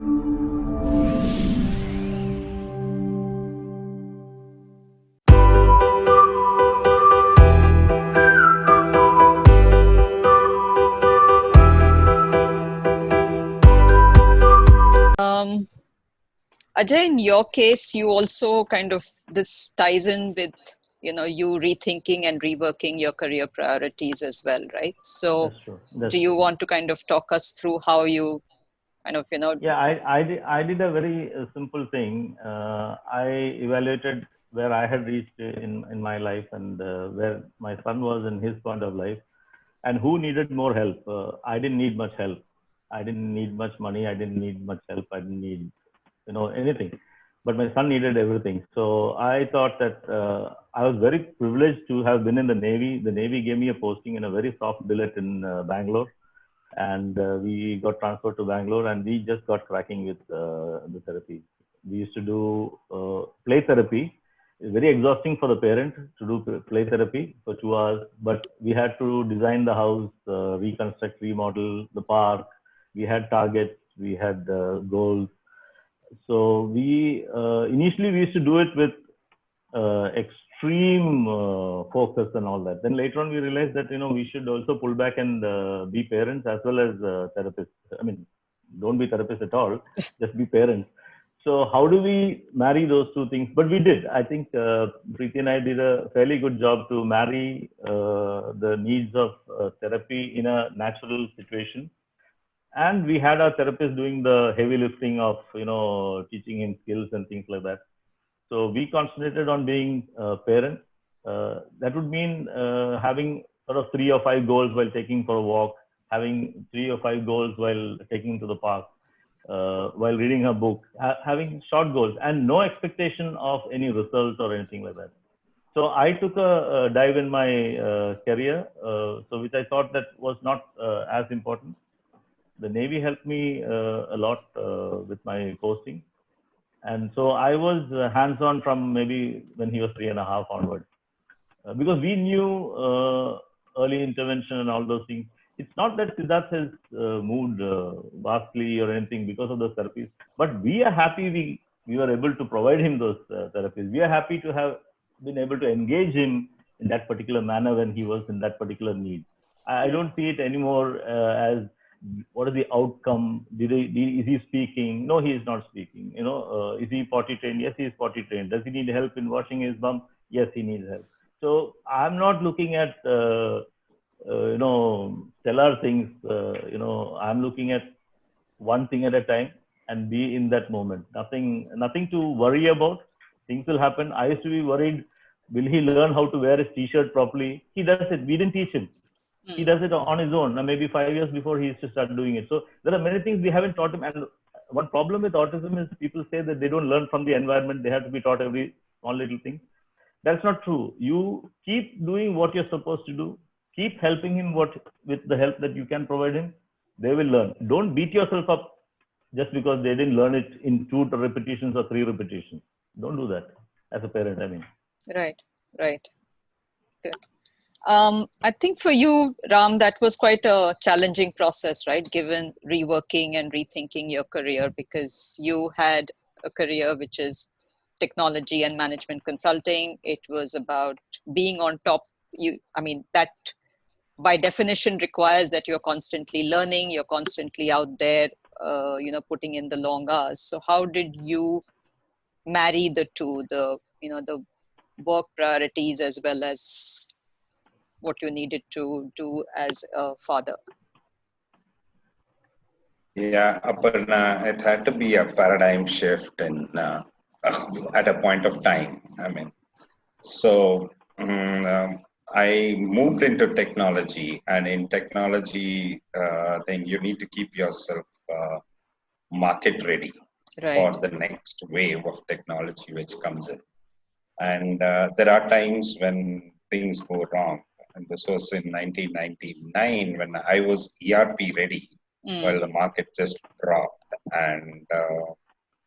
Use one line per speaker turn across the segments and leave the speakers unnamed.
Ajay, in your case, you also kind of, this ties in with, you rethinking and reworking your career priorities as well, right? So
That's true.
do
That's
you
true.
want to kind of talk us through how you kind of,
Yeah, I did a very simple thing. I evaluated where I had reached in my life and where my son was in his point of life and who needed more help. I didn't need much help. I didn't need much money. I didn't need much help. I didn't need, anything. But my son needed everything. So I thought that I was very privileged to have been in the Navy. The Navy gave me a posting in a very soft billet in Bangalore, and we got transferred to Bangalore, and we just got cracking with the therapy. We used to do play therapy. It's very exhausting for the parent to do play therapy for 2 hours, but we had to design the house, reconstruct, remodel the park. We had targets, we had goals. So we initially we used to do it with extreme focus and all that. Then later on, we realized that we should also pull back and be parents as well as therapists. I mean, don't be therapists at all, just be parents. So how do we marry those two things? But we did. I think Preeti and I did a fairly good job to marry the needs of therapy in a natural situation. And we had our therapist doing the heavy lifting of teaching him skills and things like that. So we concentrated on being parents. That would mean having sort of 3 or 5 goals while taking for a walk, having 3 or 5 goals while taking to the park, while reading a book, having short goals and no expectation of any results or anything like that. So I took a dive in my career, so which I thought that was not as important. The Navy helped me a lot with my posting, and so I was hands-on from maybe when he was 3.5 onwards, because we knew early intervention and all those things. It's not that Siddharth has moved vastly or anything because of those therapies, but we are happy we were able to provide him those therapies. We are happy to have been able to engage him in that particular manner when he was in that particular need. I don't see it anymore as what is the outcome? Is he speaking? No, he is not speaking. Is he potty trained? Yes, he is potty trained. Does he need help in washing his bum? Yes, he needs help. So I'm not looking at stellar things. I'm looking at one thing at a time and be in that moment. Nothing to worry about. Things will happen. I used to be worried. Will he learn how to wear his t-shirt properly? He does it. We didn't teach him. He does it on his own. Maybe 5 years before he used to start doing it. So there are many things we haven't taught him. And one problem with autism is people say that they don't learn from the environment. They have to be taught every small little thing. That's not true. You keep doing what you're supposed to do. Keep helping him with the help that you can provide him. They will learn. Don't beat yourself up just because they didn't learn it in 2 repetitions or 3 repetitions. Don't do that as a parent, I mean.
Right. Good. I think for you, Ram, that was quite a challenging process, right? Given reworking and rethinking your career, because you had a career which is technology and management consulting. It was about being on top. That by definition requires that you're constantly learning, you're constantly out there, putting in the long hours. So how did you marry the two, the work priorities as well as what you needed to do as a father?
Yeah, Aparna, it had to be a paradigm shift at a point of time. So I moved into technology, and in technology, then you need to keep yourself market ready for the next wave of technology which comes in. And there are times when things go wrong. And this was in 1999 when I was ERP ready, while the market just dropped. And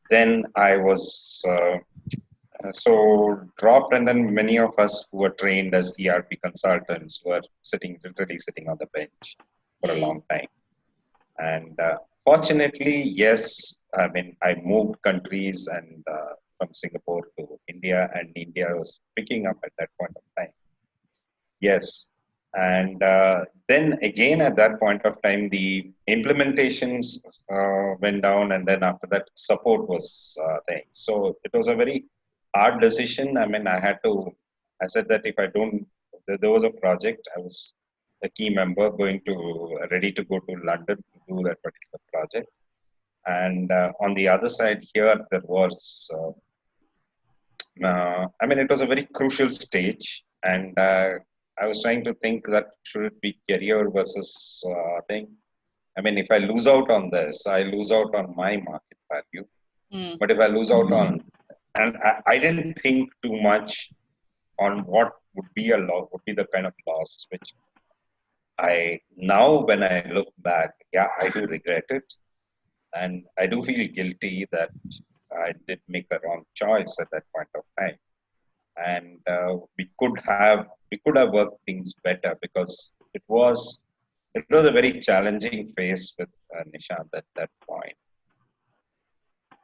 then I was so dropped, and then many of us who were trained as ERP consultants were literally sitting on the bench for a long time. And Fortunately, yes. I mean, I moved countries and from Singapore to India, and India was picking up at that point of time. Yes. And then again, at that point of time, the implementations went down, and then after that, support was thing. So it was a very hard decision. I mean, I said that if I don't, there was a project, I was a key member ready to go to London to do that particular project. And on the other side here, there was I mean, it was a very crucial stage, and I was trying to think that should it be career versus thing. I mean, if I lose out on this, I lose out on my market value.
Mm.
But if I lose out on, and I didn't think too much on what would be a loss, would be the kind of loss which now when I look back, yeah, I do regret it, and I do feel guilty that I did make a wrong choice at that point of time. And we could have worked things better because it was a very challenging phase with Nishant at that point.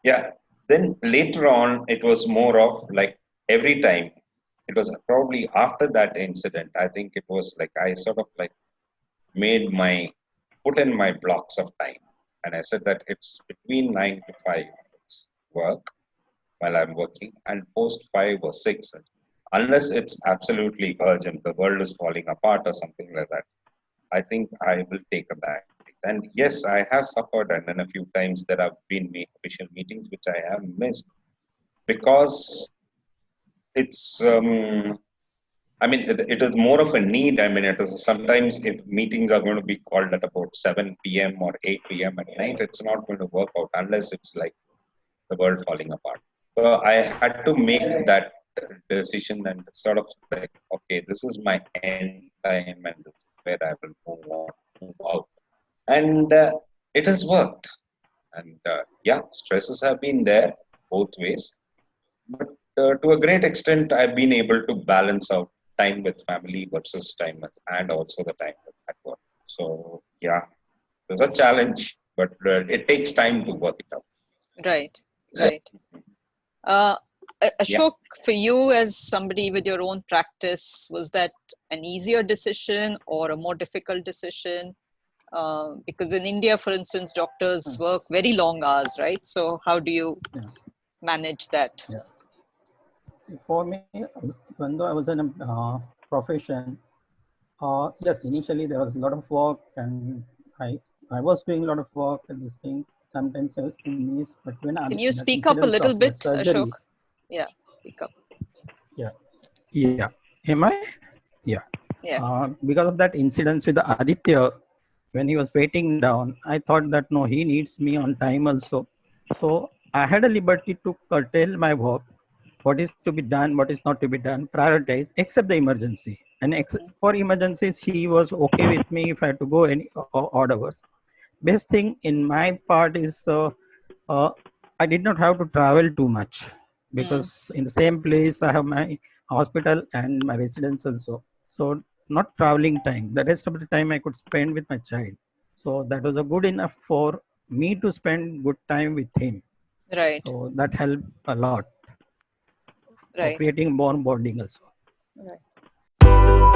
Yeah. Then later on, it was more of like every time. It was probably after that incident. I think it was like I sort of like made my put in my blocks of time, and I said that it's between 9 to 5. It's work while I'm working, and post 5 or 6, unless it's absolutely urgent, the world is falling apart or something like that, I think I will take a back seat. And yes, I have suffered, and then a few times there have been official meetings which I have missed because it's. I mean, it is more of a need. I mean, it is sometimes if meetings are going to be called at about 7 p.m. or 8 p.m. at night, it's not going to work out unless it's like the world falling apart. So I had to make that decision and sort of like, okay, this is my end time and this is where I will move out. And it has worked. And yeah, stresses have been there both ways. But to a great extent, I've been able to balance out time with family versus and also the time at work. So yeah, there's a challenge, but it takes time to work it out.
Right, right. Uh,
Yeah.
Ashok, for you as somebody with your own practice, was that an easier decision or a more difficult decision? Because in India, for instance, doctors work very long hours, right? So how do you manage that?
Yeah. See, for me, even though I was in a profession, yes, initially there was a lot of work, and I was doing a lot of work and this thing. Sometimes I was to miss, but when
Can you
that
speak up a
incident
little
of that
bit,
surgery,
Ashok? Yeah, speak up.
yeah, am I? Yeah.
Yeah.
Because of that incident with the Aditya, when he was waiting down, I thought that no, he needs me on time also. So I had a liberty to curtail my work, what is to be done, what is not to be done, prioritize, except the emergency. And for emergencies, he was okay with me if I had to go any odd hours. Best thing in my part is I did not have to travel too much because in the same place I have my hospital and my residence also. So not traveling time. The rest of the time I could spend with my child. So that was a good enough for me to spend good time with him.
Right.
So that helped a lot for
Right.
creating more bonding also.
Right.